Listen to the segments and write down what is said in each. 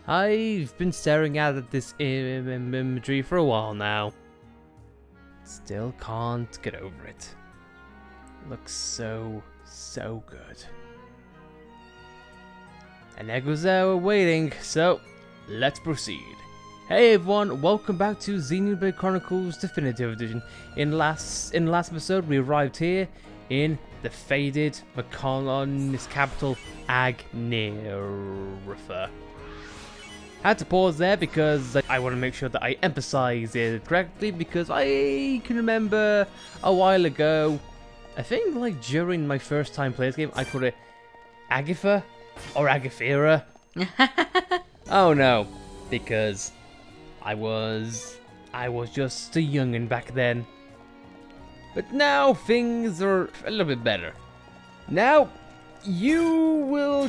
I've been staring at this imagery for a while now. Still can't get over it. Looks so good. And Echo's waiting, so let's proceed. Hey everyone, welcome back to Xenoblade Chronicles Definitive Edition. In last episode, we arrived here in the faded Mechon's capital, Agnirefa. Had to pause there because I want to make sure that I emphasize it correctly, because I can remember a while ago, I think like during my first time playing this game, I called it Agifa or Agifera. Oh no, because I was just a youngin' back then. But now things are a little bit better. Now you are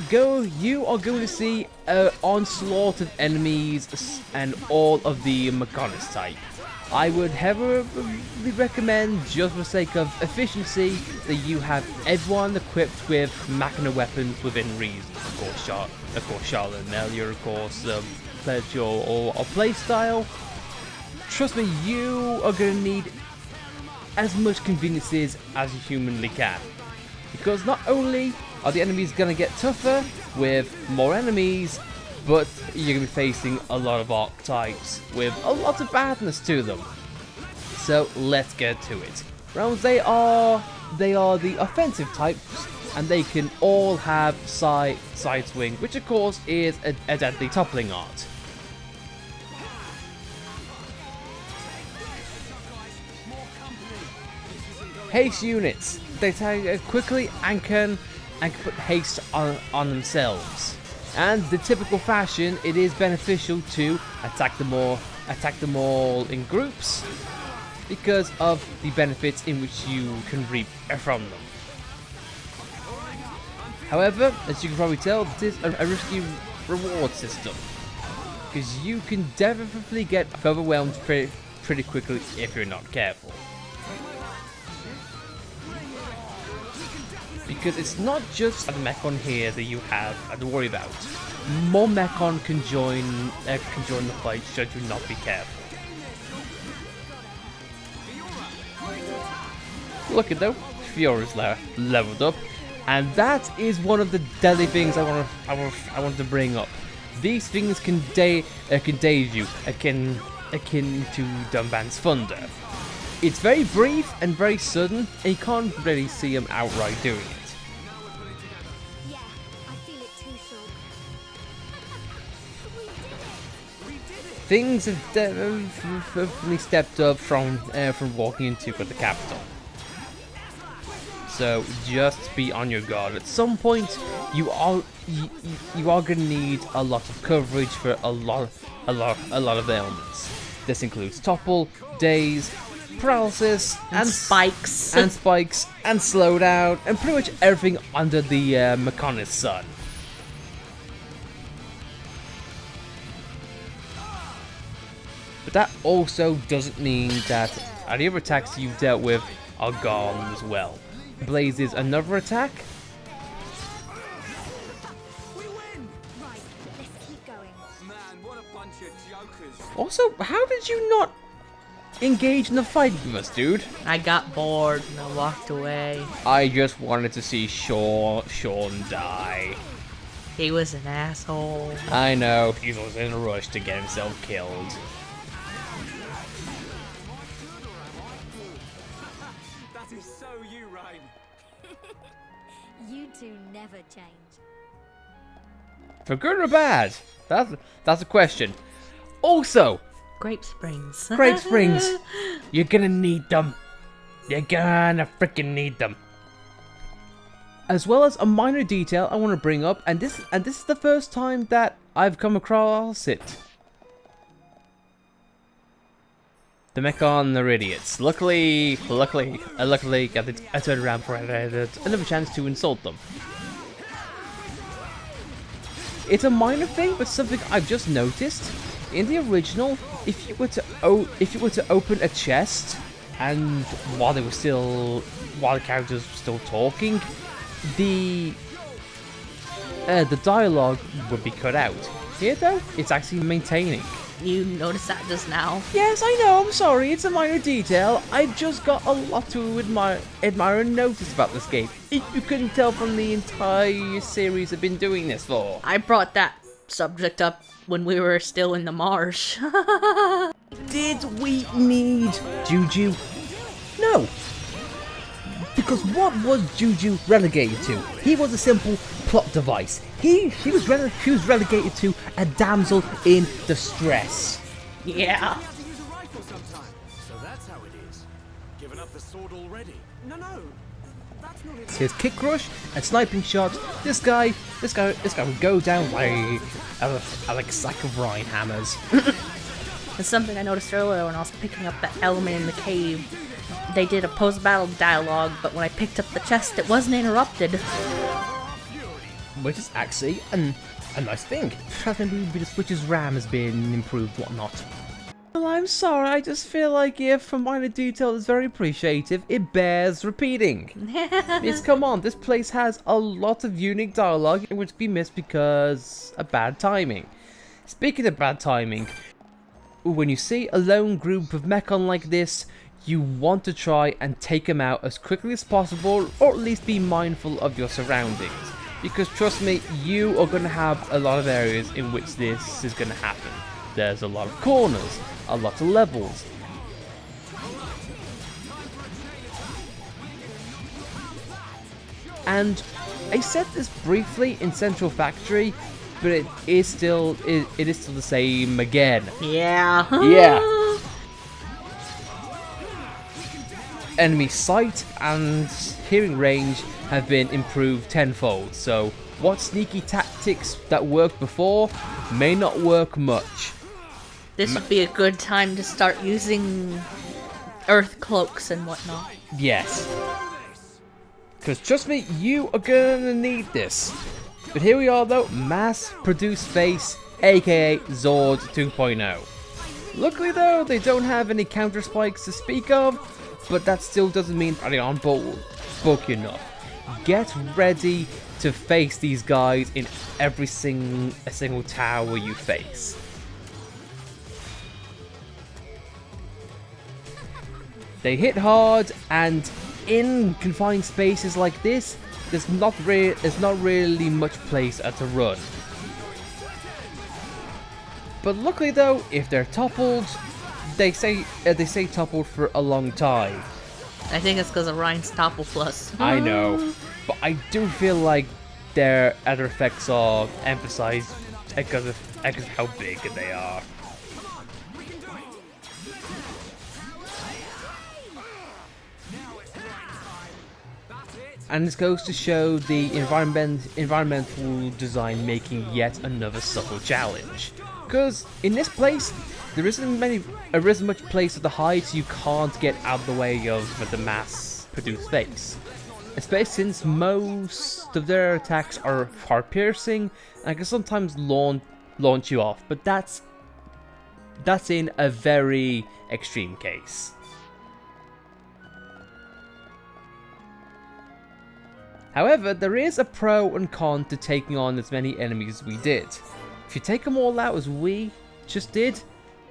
going to see an onslaught of enemies and all of the Mechonist type. I would heavily recommend, just for the sake of efficiency, that you have everyone equipped with Mechon weapons within reason. Of course, Charlotte and Elia, of course, pledge or playstyle. Trust me, you are going to need as much conveniences as you humanly can. Because not only are the enemies going to get tougher with more enemies, but you're going to be facing a lot of archetypes with a lot of badness to them. So let's get to it. Rounds, they are the offensive types, and they can all have side swing, which of course is a deadly toppling art. Haste units, they attack quickly and can put haste on themselves. And the typical fashion, it is beneficial to attack them all in groups, because of the benefits in which you can reap from them. However, as you can probably tell, this is a risky reward system, because you can definitely get overwhelmed pretty quickly if you're not careful. Because it's not just a Mechon here that you have to worry about. More Mechon can join the fight should you not be careful. Look at them, Fiora's leveled up, and that is one of the deadly things I want to bring up. These things can daze you, akin to Dunban's Thunder. It's very brief and very sudden, and you can't really see them outright doing it. Yeah, I feel it too, Things have definitely stepped up from walking into the capital. So just be on your guard. At some point, you are going to need a lot of coverage for a lot of ailments. This includes topple, daze, paralysis, and spikes, and slowdown, and pretty much everything under the Mechonist sun. But that also doesn't mean that any other attacks you've dealt with are gone as well. Blaze is another attack. We win! Right, let's keep going. Man, what a bunch of jokers. Also, how did you not engage in the fight with us, dude? I got bored and I walked away. I just wanted to see Sean die. He was an asshole. I know, he was in a rush to get himself killed. That is so you, Ryan. You two never change. For good or bad? That's a question. Also, Grape Springs. Grape Springs, you're gonna need them. You're gonna freaking need them. As well as a minor detail I want to bring up, and this is the first time that I've come across it. The Mechon are idiots. Luckily, I turned around before I had another chance to insult them. It's a minor thing, but something I've just noticed. In the original, if you were to open a chest, and while the characters were still talking, the dialogue would be cut out. Here though, it's actually maintaining. You noticed that just now. Yes, I know, I'm sorry, it's a minor detail. I just got a lot to admire and notice about this game. If you couldn't tell from the entire series I've been doing this for. I brought that subject up when we were still in the marsh. Did we need Juju? No. Because what was Juju relegated to? He was a simple plot device. He was relegated to a damsel in distress. Yeah. To use a rifle sometime. So that's how it is. Given up the sword already. No, that's not it. His kick rush and sniping shots. This guy would go down like a sack of Rhine hammers. It's something I noticed earlier when I was picking up that element in the cave. They did a post-battle dialogue, but when I picked up the chest, it wasn't interrupted. Which is actually a nice thing. Maybe the Switch's RAM has been improved, whatnot. Well, I'm sorry, I just feel like if a minor detail is very appreciative, it bears repeating. Yes, come on, this place has a lot of unique dialogue which we missed because of bad timing. Speaking of bad timing, when you see a lone group of Mechon like this, you want to try and take them out as quickly as possible, or at least be mindful of your surroundings. Because trust me, you are going to have a lot of areas in which this is going to happen. There's a lot of corners, a lot of levels. And I said this briefly in Central Factory, but it is still the same again. Yeah. Yeah. Enemy sight and hearing range have been improved tenfold, so what sneaky tactics that worked before may not work much. This would be a good time to start using earth cloaks and whatnot. Yes. Because trust me, you are gonna need this. But here we are though, mass-produced face, aka Zord 2.0. Luckily though, they don't have any counter spikes to speak of, but that still doesn't mean they aren't bulky enough. Get ready to face these guys in every single tower you face. They hit hard, and in confined spaces like this, there's not really much place to run. But luckily though, if they're toppled, they say toppled for a long time. I think it's because of Ryan's Topple Plus. I know, but I do feel like their other effects are emphasized because of how big they are. And this goes to show the environmental design making yet another subtle challenge. Because in this place, there isn't much place to hide, so you can't get out of the way of the mass-produced face. Especially since most of their attacks are piercing and can sometimes launch you off, but that's in a very extreme case. However, there is a pro and con to taking on as many enemies as we did. If you take them all out as we just did,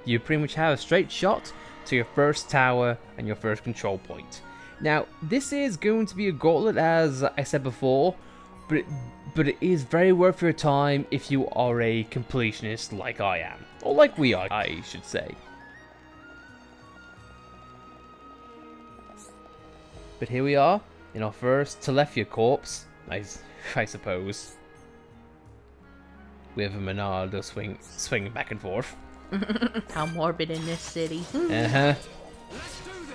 you pretty much have a straight shot to your first tower and your first control point. Now, this is going to be a gauntlet, as I said before, but it is very worth your time if you are a completionist like I am. Or like we are, I should say. But here we are, in our first Telethia corpse, I suppose. We have a Monado swinging back and forth. How morbid in this city. Uh-huh.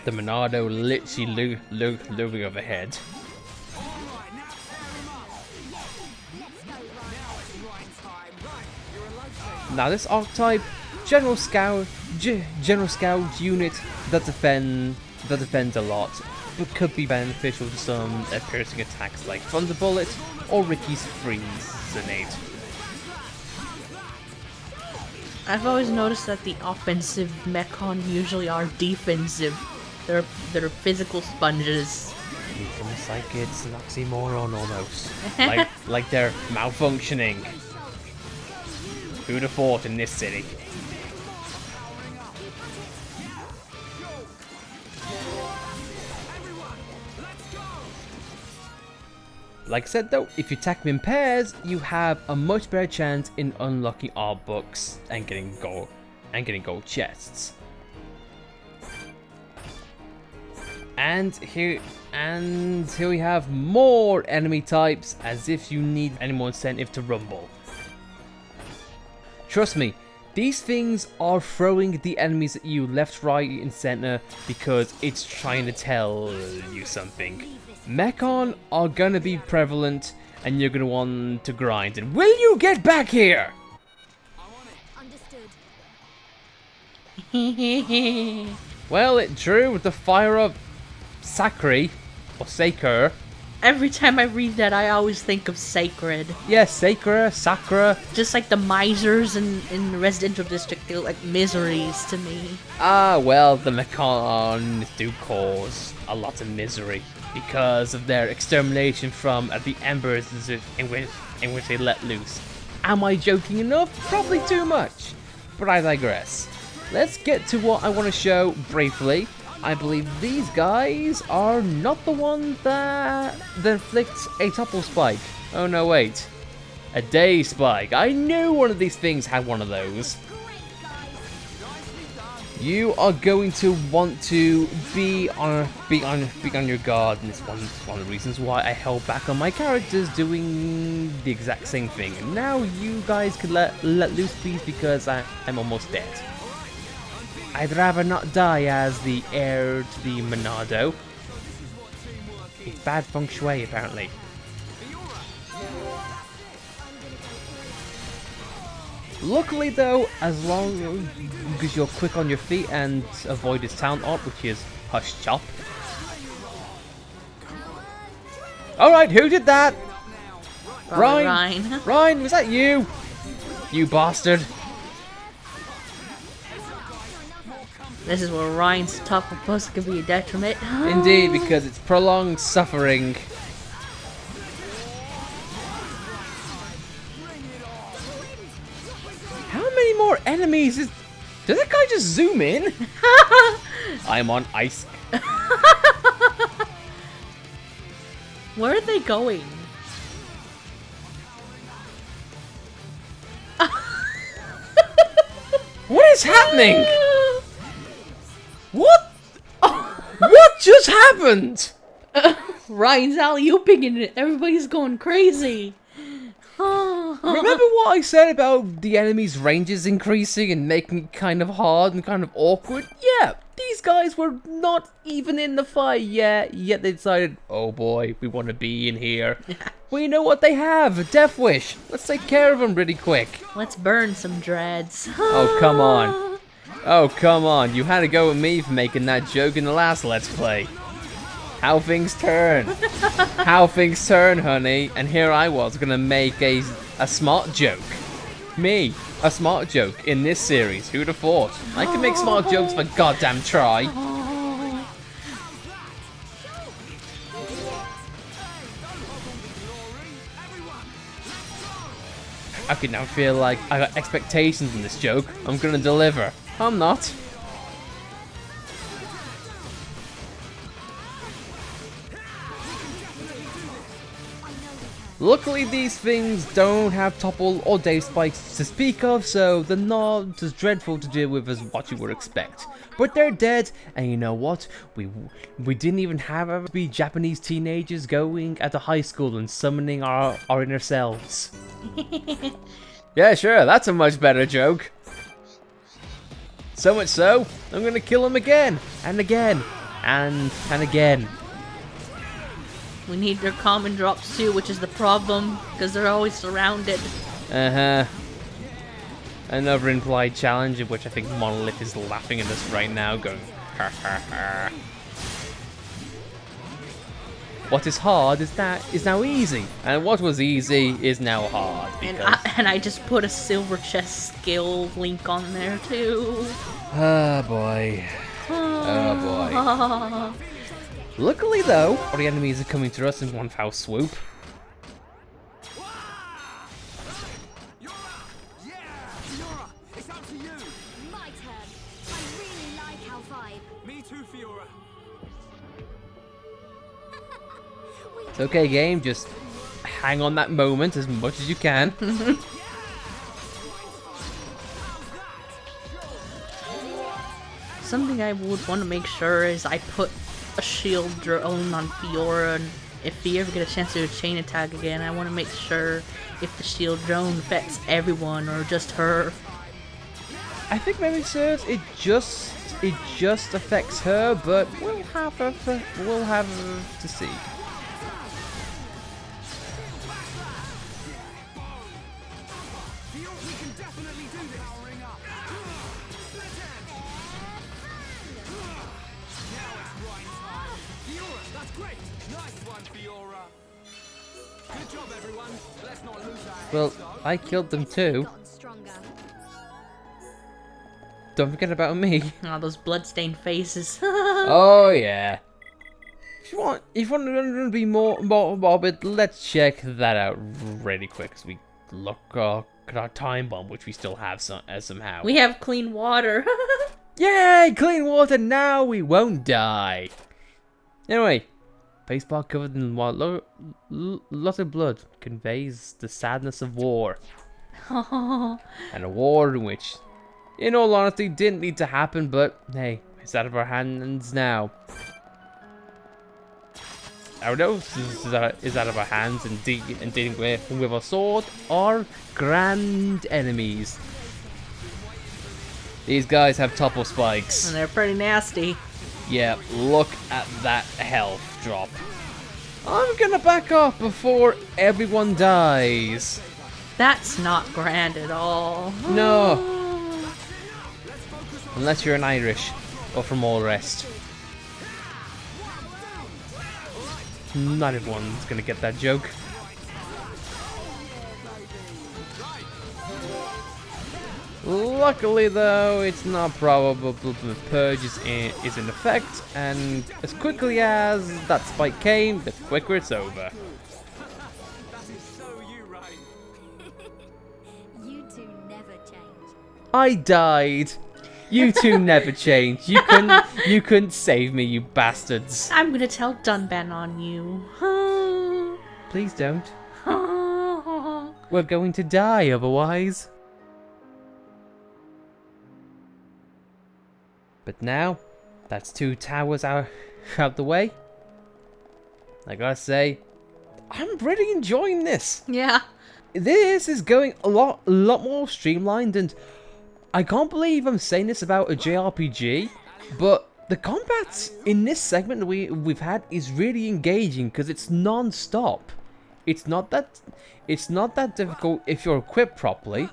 The Monado literally looming overhead. Now this archetype, General Scout unit that defends a lot, but could be beneficial to some piercing attacks like Thunderbolt or Ricky's Freeze-Nade. I've always noticed that the offensive Mechon usually are defensive. They're physical sponges. It's almost like it's an oxymoron almost. like they're malfunctioning. Who'd have fought in this city? Like I said though, if you attack them in pairs, you have a much better chance in unlocking art books and getting gold chests. And here we have more enemy types, as if you need any more incentive to rumble. Trust me, these things are throwing the enemies at you left, right, and center because it's trying to tell you something. Mechon are gonna be prevalent, and you're gonna want to grind. And will you get back here? Understood. Well, it drew with the fire of Sakri or Saker. every time I read that, I always think of Sacred. Yeah, Sakura. Just like the misers in the residential district, they look like miseries to me. Ah, well, the Mechon do cause a lot of misery because of their extermination from the embers in which they let loose. Am I joking enough? Probably too much, but I digress. Let's get to what I want to show briefly. I believe these guys are not the one that inflicts a topple spike. Oh no, wait. A day spike. I knew one of these things had one of those. You are going to want to be on your guard, and it's one of the reasons why I held back on my characters doing the exact same thing. And now you guys can let loose, please, because I'm almost dead. I'd rather not die as the heir to the Monado. It's bad feng shui, apparently. Luckily though, as long as you're quick on your feet and avoid his talent art, which is Hush Chop. Alright, who did that? Ryan. Ryan, was that you? You bastard. This is where Ryan's top post could be a detriment. Indeed, because it's prolonged suffering. How many more enemies is... Did that guy just zoom in? I'm on ice. Where are they going? What is happening? What? What just happened? Ryan's alley-ooping and everybody's going crazy. Remember what I said about the enemies' ranges increasing and making it kind of hard and kind of awkward? Yeah, these guys were not even in the fight yet they decided, oh boy, we want to be in here. We know what they have, a Death Wish. Let's take care of them really quick. Let's burn some dreads. Oh, come on. Oh, come on. You had to go with me for making that joke in the last Let's Play. How things turn. How things turn, honey. And here I was gonna make a smart joke. Me, a smart joke in this series. Who'd have thought? I can make smart jokes for goddamn try. I could now feel like I got expectations in this joke. I'm gonna deliver. I'm not. Luckily, these things don't have topple or day spikes to speak of, so they're not as dreadful to deal with as what you would expect. But they're dead, and you know what? We didn't even have to be Japanese teenagers going at the high school and summoning our inner selves. Yeah, sure, that's a much better joke. So much so, I'm gonna kill him again, and again, and again. We need their common drops too, which is the problem, because they're always surrounded. Uh-huh. Another implied challenge, in which I think Monolith is laughing at us right now, going, ha ha ha. What is hard is now easy, and what was easy is now hard. Because... And I just put a silver chest skill link on there too. Oh boy. Oh boy. Luckily though, all the enemies are coming to us in one foul swoop. Me too, Fiora. It's okay, game. Just hang on that moment as much as you can. Something I would want to make sure is I put a shield drone on Fiora, and if you ever get a chance to do a chain attack again, I want to make sure if the shield drone affects everyone or just her. I think memory serves it just affects her, but we'll have to see. Fiora, we can definitely do this. Powering up. Now it's right time. Fiora, that's great. Nice one, Fiora. Good job, everyone. Let's not lose our heads, Well, though. I killed them too. Gotten stronger. Don't forget about me. Oh, those bloodstained faces. Oh yeah. If you want to be more morbid, let's check that out really quick as we look at our time bomb, which we still have somehow. We have clean water. Yay! Clean water now. We won't die. Anyway, baseball covered in lots of blood conveys the sadness of war, and a war in which, in all honesty, didn't need to happen, but hey, it's out of our hands now. Our nose is out of our hands, and dealing with our sword are grand enemies. These guys have topple spikes. And they're pretty nasty. Yeah, look at that health drop. I'm gonna back off before everyone dies. That's not grand at all. No. Unless you're an Irish, or from all rest. Not everyone's gonna get that joke. Luckily though, it's not probable the purge is in effect, and as quickly as that spike came, the quicker it's over. That is so you, right? You two never change. I died. You two never changed. You couldn't save me, you bastards. I'm gonna tell Dunban on you. Please don't. We're going to die otherwise. But now, that's 2 towers out the way. I gotta say, I'm really enjoying this. Yeah. This is going a lot more streamlined, and I can't believe I'm saying this about a JRPG, but the combat in this segment we've had is really engaging because it's non-stop. It's not that difficult if you're equipped properly,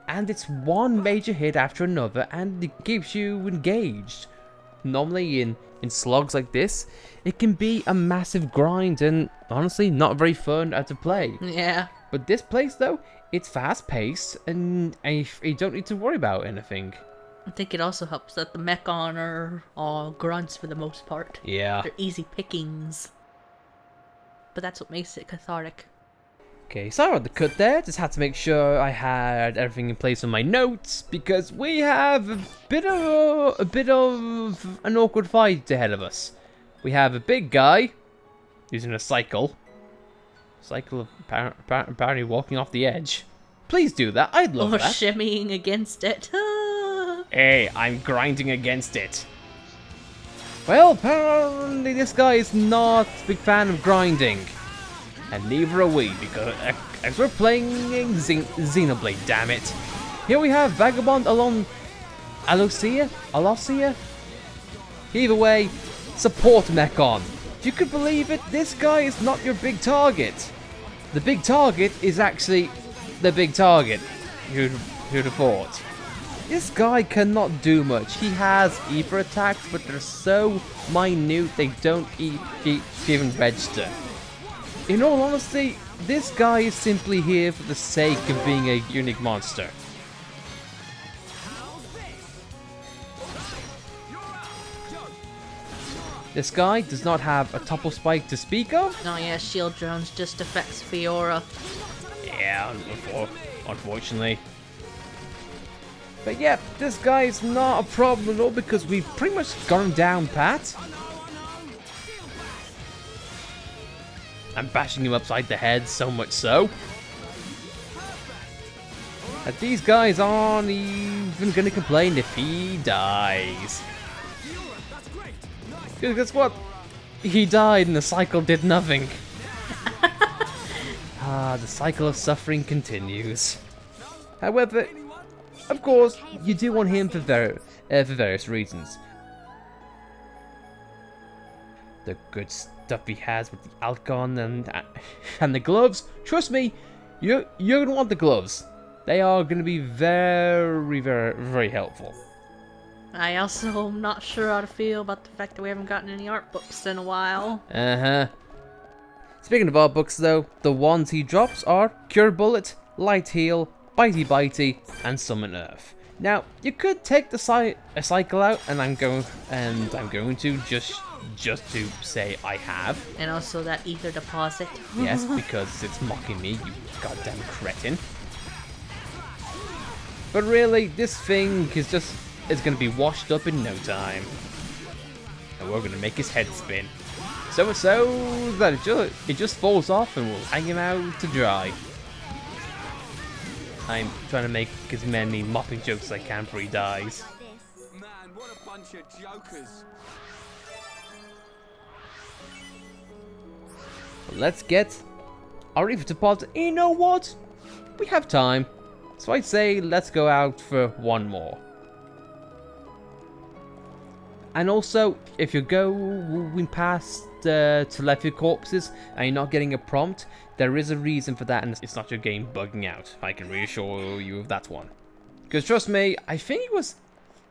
and it's one major hit after another, and it keeps you engaged. Normally in slugs like this, it can be a massive grind and honestly not very fun to play. Yeah. But this place though, it's fast paced and you don't need to worry about anything. I think it also helps that the Mechon are all grunts for the most part. Yeah. They're easy pickings. But that's what makes it cathartic. Okay, sorry about the cut there. Just had to make sure I had everything in place on my notes because we have a bit of an awkward fight ahead of us. We have a big guy using a cycle. Cycle of apparently walking off the edge. Please do that. I'd love Or that. shimmying against it. Hey, I'm grinding against it. Well, apparently this guy is not a big fan of grinding. And neither are we, because as we're playing Xenoblade, damn it. Here we have Vagabond along Alosia? Either way, support Mechon. If you could believe it, this guy is not your big target. The big target is actually the big target. Who'd have thought? This guy cannot do much. He has ether attacks, but they're so minute they don't even register. In all honesty, this guy is simply here for the sake of being a unique monster. This guy does not have a topple spike to speak of. Oh yeah, shield drones just affects Fiora. Yeah, unfortunately. But yeah, this guy's not a problem at all because we've pretty much got him down pat. I'm bashing him upside the head, so much so that these guys aren't even gonna complain if he dies. Because guess what? He died and the cycle did nothing. The cycle of suffering continues. However, of course, you do want him for various reasons. The good stuff he has with the Alcon and the gloves. Trust me, you're gonna want the gloves. They are gonna be very, very, very helpful. I also am not sure how to feel about the fact that we haven't gotten any art books in a while. Speaking of art books though, the ones he drops are Cure Bullet, Light Heal, Bitey Bitey, and Summon Earth. Now, you could take the cycle out, and I'm going to just to say I have. And also that ether deposit. Yes, because it's mocking me, you goddamn cretin. But really, this thing is gonna be washed up in no time. And we're gonna make his head spin. So much so that it just falls off and we'll hang him out to dry. I'm trying to make as many mopping jokes as I can before he dies. Man, what a bunch of jokers. Let's get our ether deposit. You know what? We have time. So I'd say let's go out for one more. And also, if you're going past Telephy corpses and you're not getting a prompt, there is a reason for that, and it's not your game bugging out. I can reassure you of that one. Because trust me, I think it was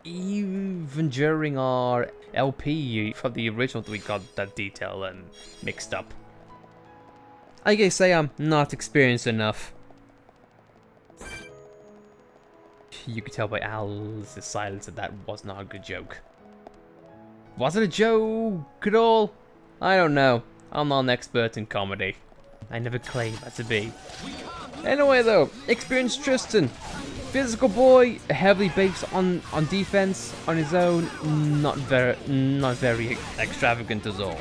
even during our LP for the original that we got that detail and mixed up. I guess say I'm not experienced enough. You could tell by Al's silence that was not a good joke. Was it a joke at all? I don't know. I'm not an expert in comedy. I never claimed that to be. Anyway though, experienced Tristan. Physical boy, heavily based on defense on his own, not very extravagant at all.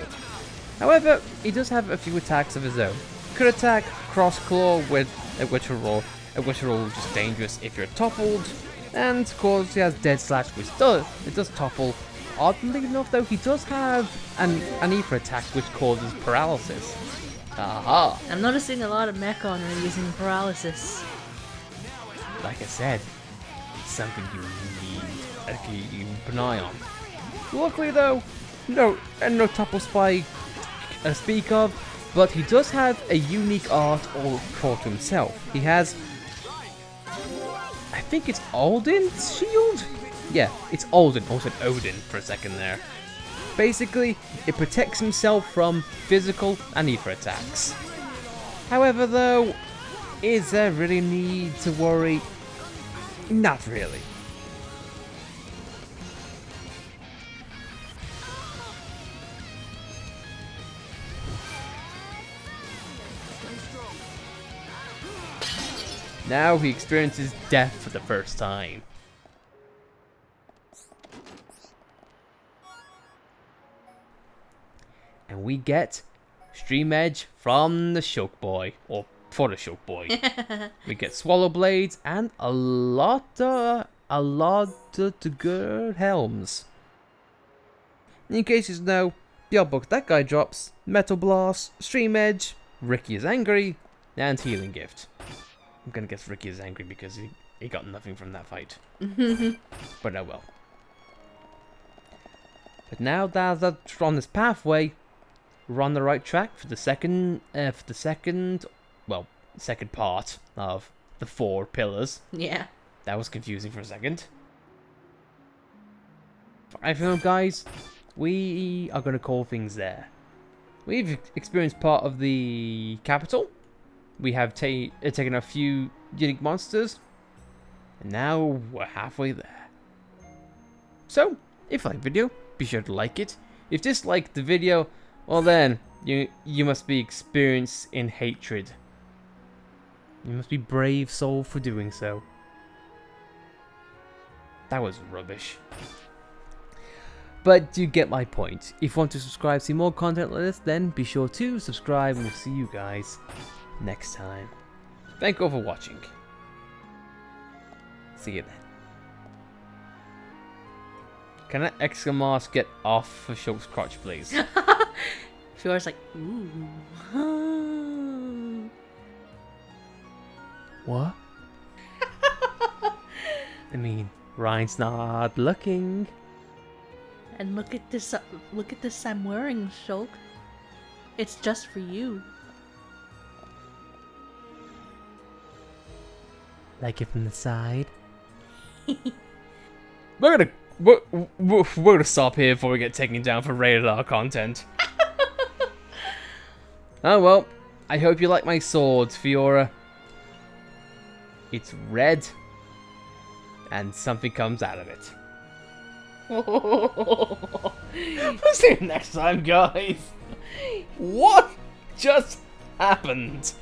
However, he does have a few attacks of his own. Could attack, cross claw, which are all just dangerous if you're toppled, and of course he has dead slash, which does topple. Oddly enough though, he does have an ether attack which causes paralysis. Aha! I'm noticing a lot of Mechon are using paralysis. Like I said, it's something you need to keep an eye on. Luckily though, no topple spike speak of, but he does have a unique art all for himself. He has, I think it's Odin's shield? Yeah, it's Odin, also Odin for a second there. Basically, it protects himself from physical and ether attacks. However though, is there really need to worry? Not really. Now he experiences death for the first time. And we get Stream Edge from the Shulk Boy, or for the Shulk Boy. We get Swallow Blades and a lot of good helms. In case you know, the art book that guy drops: Metal Blast, Stream Edge, Ricky is Angry, and Healing Gift. I'm gonna guess Ricky is angry because he got nothing from that fight. But oh well. But now that we're on this pathway, we're on the right track for the second part of the 4 pillars. Yeah. That was confusing for a second. I feel, guys, we are gonna call things there. We've experienced part of the capital. We have taken a few unique monsters, and now we're halfway there. So, if you like the video, be sure to like it. If you disliked the video, well then, you must be experienced in hatred. You must be brave soul for doing so. That was rubbish. But you get my point. If you want to subscribe, see more content like this, then be sure to subscribe, and we'll see you guys next time. Thank you all for watching. See you then. Can that extra mask get off of Shulk's crotch, please? Fiora's like, ooh. What? I mean, Ryan's not looking. And look at this I'm wearing, Shulk. It's just for you. Like it from the side. We're gonna stop here before we get taken down for rated R content. Oh well, I hope you like my sword, Fiora. It's red, and something comes out of it. We'll see you next time, guys. What just happened?